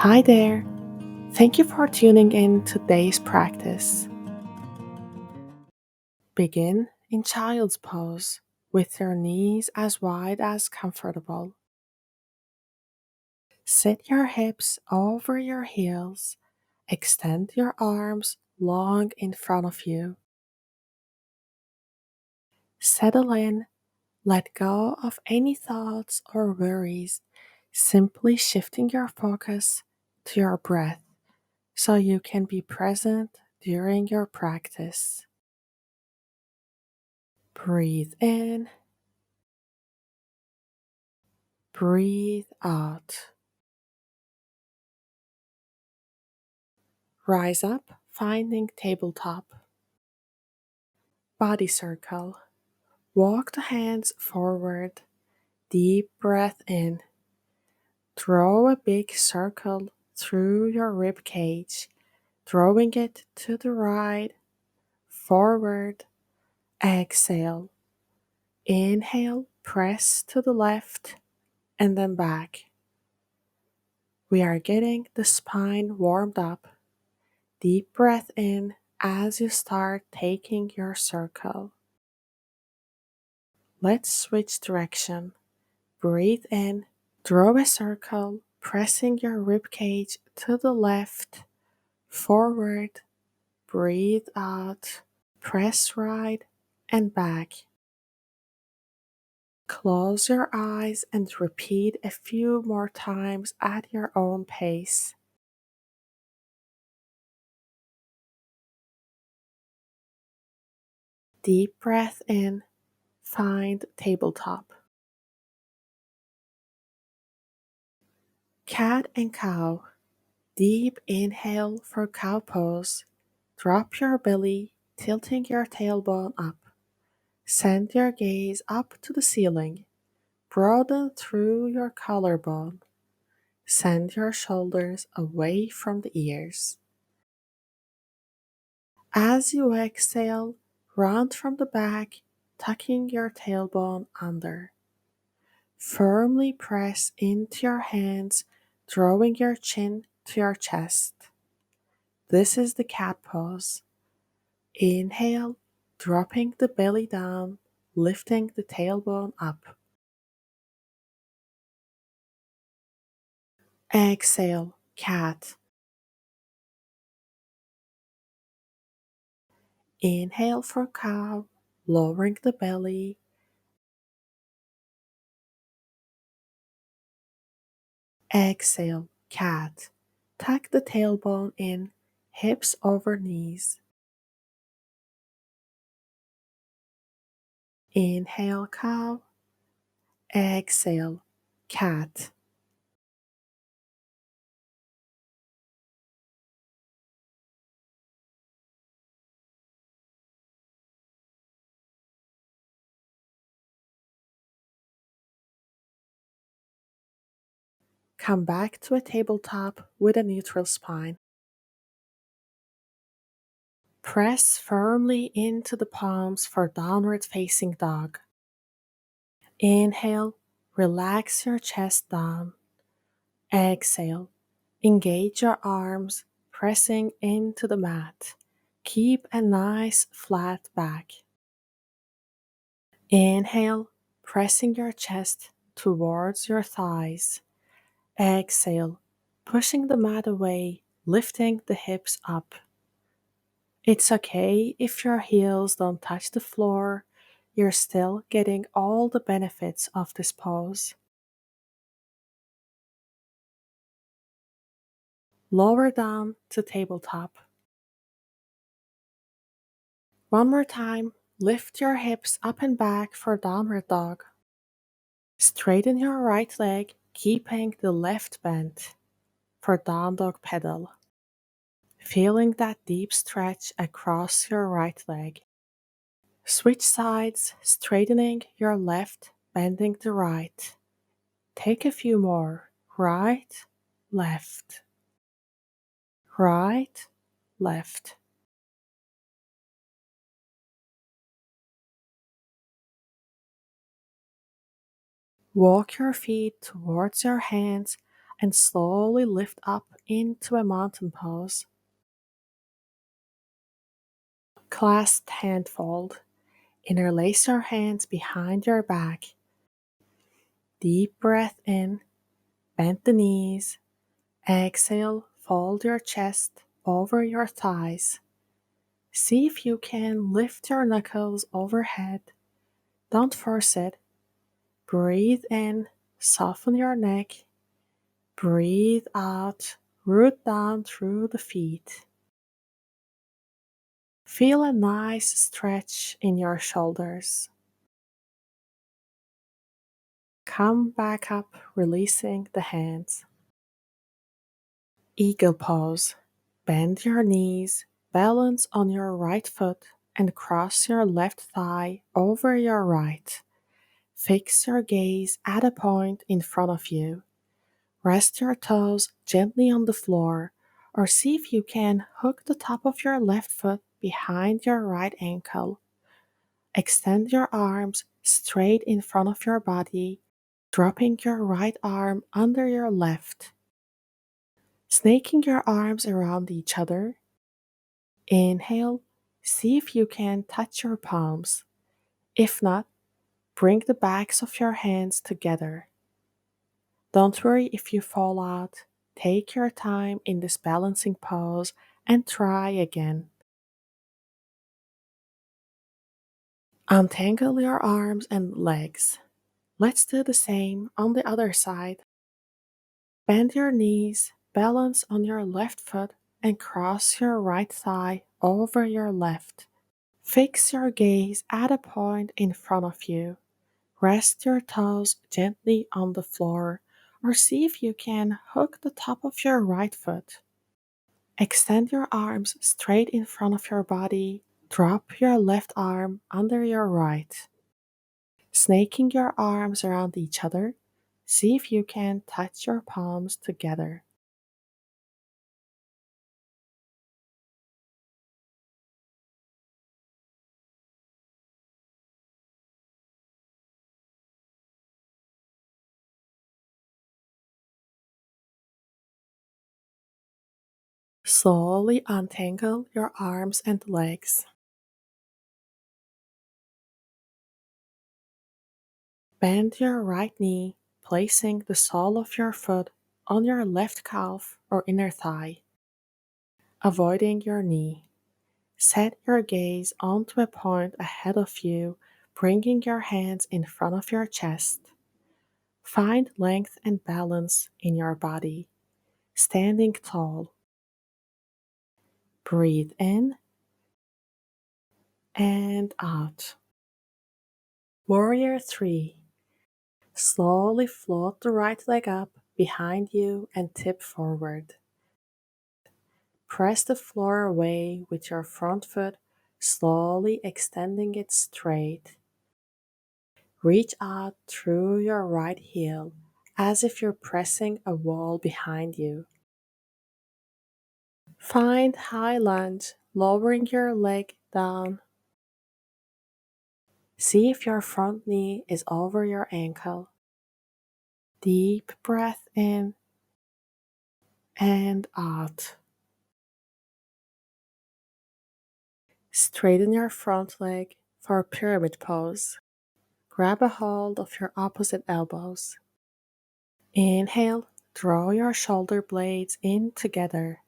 Hi there! Thank you for tuning in today's practice. Begin in child's pose with your knees as wide as comfortable. Sit your hips over your heels. Extend your arms long in front of you. Settle in, let go of any thoughts or worries, simply shifting your focus to your breath so you can be present during your practice. Breathe in, breathe out. Rise up, finding tabletop. Body circle. Walk the hands forward. Deep breath in. Draw a big circle through your rib cage, drawing it to the right, forward. Exhale. Inhale, press to the left, and then back. We are getting the spine warmed up. Deep breath in as you start taking your circle. Let's switch direction. Breathe in, draw a circle, pressing your ribcage to the left, forward. Breathe out, press right and back. Close your eyes and repeat a few more times at your own pace. Deep breath in, find tabletop. Cat and cow. Deep inhale for cow pose. Drop your belly, tilting your tailbone up. Send your gaze up to the ceiling. Broaden through your collarbone. Send your shoulders away from the ears. As you exhale, round from the back, tucking your tailbone under. Firmly press into your hands, drawing your chin to your chest. This is the cat pose. Inhale, dropping the belly down, lifting the tailbone up. Exhale, cat. Inhale for cow, lowering the belly. Exhale, cat. Tuck the tailbone in, hips over knees. Inhale, cow. Exhale, cat. Come back to a tabletop with a neutral spine. Press firmly into the palms for downward facing dog. Inhale, relax your chest down. Exhale, engage your arms, pressing into the mat. Keep a nice flat back. Inhale, pressing your chest towards your thighs. Exhale, pushing the mat away, lifting the hips up. It's okay if your heels don't touch the floor, you're still getting all the benefits of this pose. Lower down to tabletop. One more time, lift your hips up and back for downward dog. Straighten your right leg, keeping the left bent for down dog pedal. Feeling that deep stretch across your right leg. Switch sides, straightening your left, bending the right. Take a few more. Right, left. Right, left. Walk your feet towards your hands, and slowly lift up into a mountain pose. Clasped hand fold. Interlace your hands behind your back. Deep breath in, bend the knees. Exhale, fold your chest over your thighs. See if you can lift your knuckles overhead. Don't force it. Breathe in, soften your neck. Breathe out, root down through the feet. Feel a nice stretch in your shoulders. Come back up, releasing the hands. Eagle pose. Bend your knees, balance on your right foot, and cross your left thigh over your right. Fix your gaze at a point in front of you. Rest your toes gently on the floor, or see if you can hook the top of your left foot behind your right ankle. Extend your arms straight in front of your body, dropping your right arm under your left. Snaking your arms around each other. Inhale, see if you can touch your palms. If not, bring the backs of your hands together. Don't worry if you fall out. Take your time in this balancing pose and try again. Untangle your arms and legs. Let's do the same on the other side. Bend your knees, balance on your left foot, and cross your right thigh over your left. Fix your gaze at a point in front of you. Rest your toes gently on the floor, or see if you can hook the top of your right foot. Extend your arms straight in front of your body. Drop your left arm under your right. Snaking your arms around each other, see if you can touch your palms together. Slowly untangle your arms and legs. Bend your right knee, placing the sole of your foot on your left calf or inner thigh, avoiding your knee. Set your gaze onto a point ahead of you, bringing your hands in front of your chest. Find length and balance in your body, standing tall. Breathe in and out. Warrior 3. Slowly float the right leg up behind you and tip forward. Press the floor away with your front foot, slowly extending it straight. Reach out through your right heel as if you're pressing a wall behind you. Find high lunge, lowering your leg down. See if your front knee is over your ankle. Deep breath in and out. Straighten your front leg for a pyramid pose. Grab a hold of your opposite elbows. Inhale, draw your shoulder blades in together.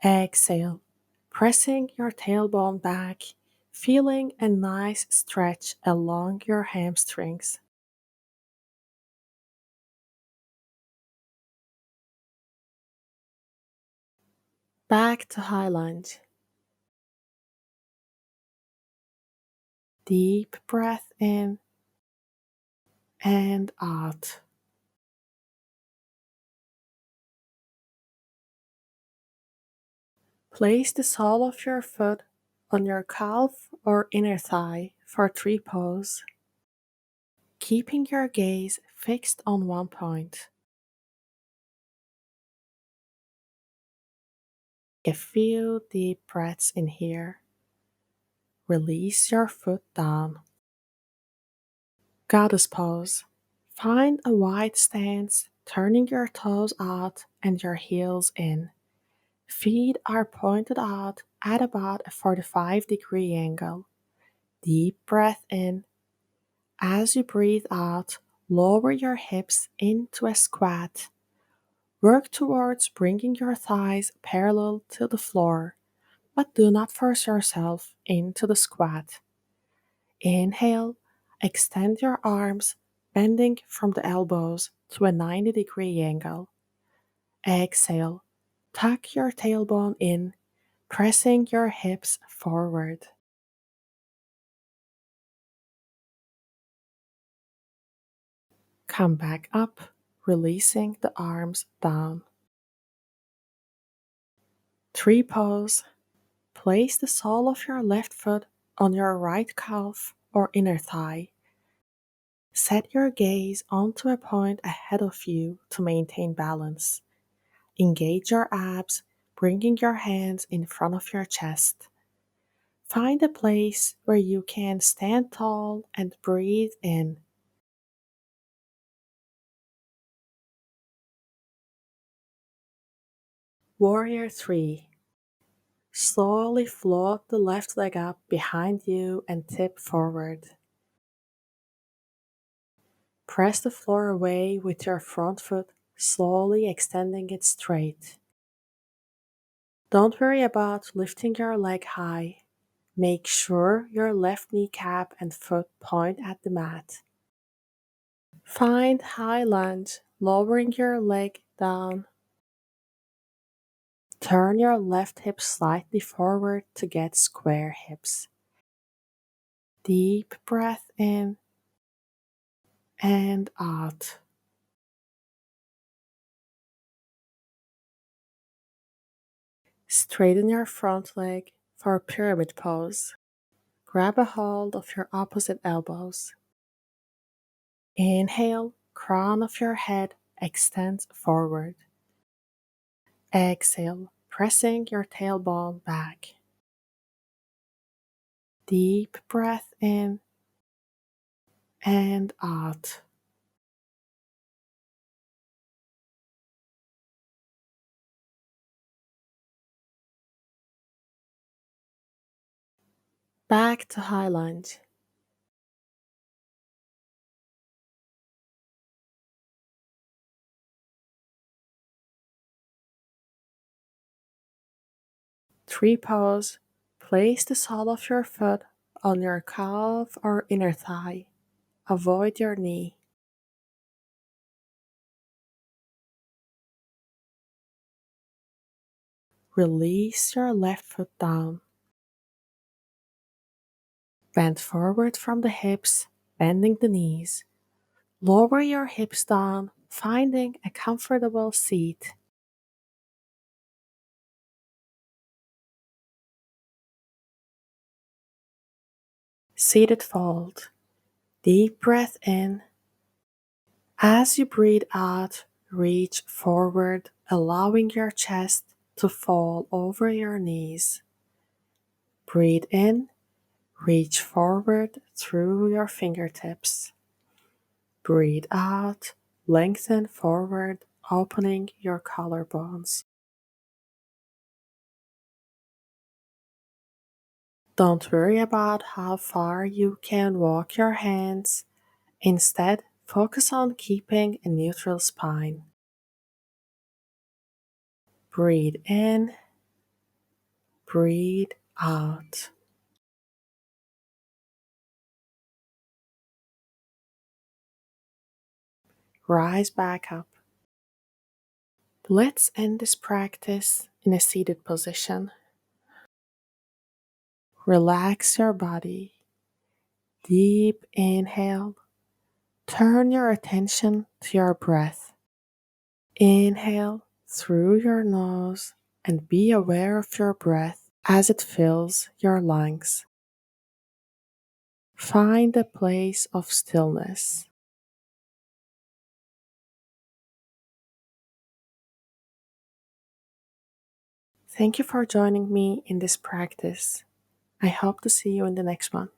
Exhale, pressing your tailbone back, feeling a nice stretch along your hamstrings. Back to high lunge. Deep breath in and out. Place the sole of your foot on your calf or inner thigh for tree pose, keeping your gaze fixed on one point. A few deep breaths in here. Release your foot down. Goddess pose. Find a wide stance turning your toes out and your heels in. Feet are pointed out at about a 45-degree angle. Deep breath in. As you breathe out, lower your hips into a squat. Work towards bringing your thighs parallel to the floor, but do not force yourself into the squat. Inhale, extend your arms, bending from the elbows to a 90-degree angle. Exhale, tuck your tailbone in, pressing your hips forward. Come back up, releasing the arms down. Tree pose. Place the sole of your left foot on your right calf or inner thigh. Set your gaze onto a point ahead of you to maintain balance. Engage your abs, bringing your hands in front of your chest. Find a place where you can stand tall and breathe in. Warrior 3. Slowly float the left leg up behind you and tip forward. Press the floor away with your front foot, slowly extending it straight. Don't worry about lifting your leg high. Make sure your left kneecap and foot point at the mat. Find high lunge, lowering your leg down. Turn your left hip slightly forward to get square hips. Deep breath in and out. Straighten your front leg for a pyramid pose. Grab a hold of your opposite elbows. Inhale, crown of your head extends forward. Exhale, pressing your tailbone back. Deep breath in and out. Back to high lunge. Tree pose. Place the sole of your foot on your calf or inner thigh. Avoid your knee. Release your left foot down. Bend forward from the hips, bending the knees. Lower your hips down, finding a comfortable seat. Seated fold. Deep breath in. As you breathe out, reach forward, allowing your chest to fall over your knees. Breathe in, reach forward through your fingertips. Breathe out, lengthen forward, opening your collarbones. Don't worry about how far you can walk your hands. Instead, focus on keeping a neutral spine. Breathe in, breathe out. Rise back up. Let's end this practice in a seated position. Relax your body. Deep inhale. Turn your attention to your breath. Inhale through your nose and be aware of your breath as it fills your lungs. Find a place of stillness. Thank you for joining me in this practice. I hope to see you in the next one.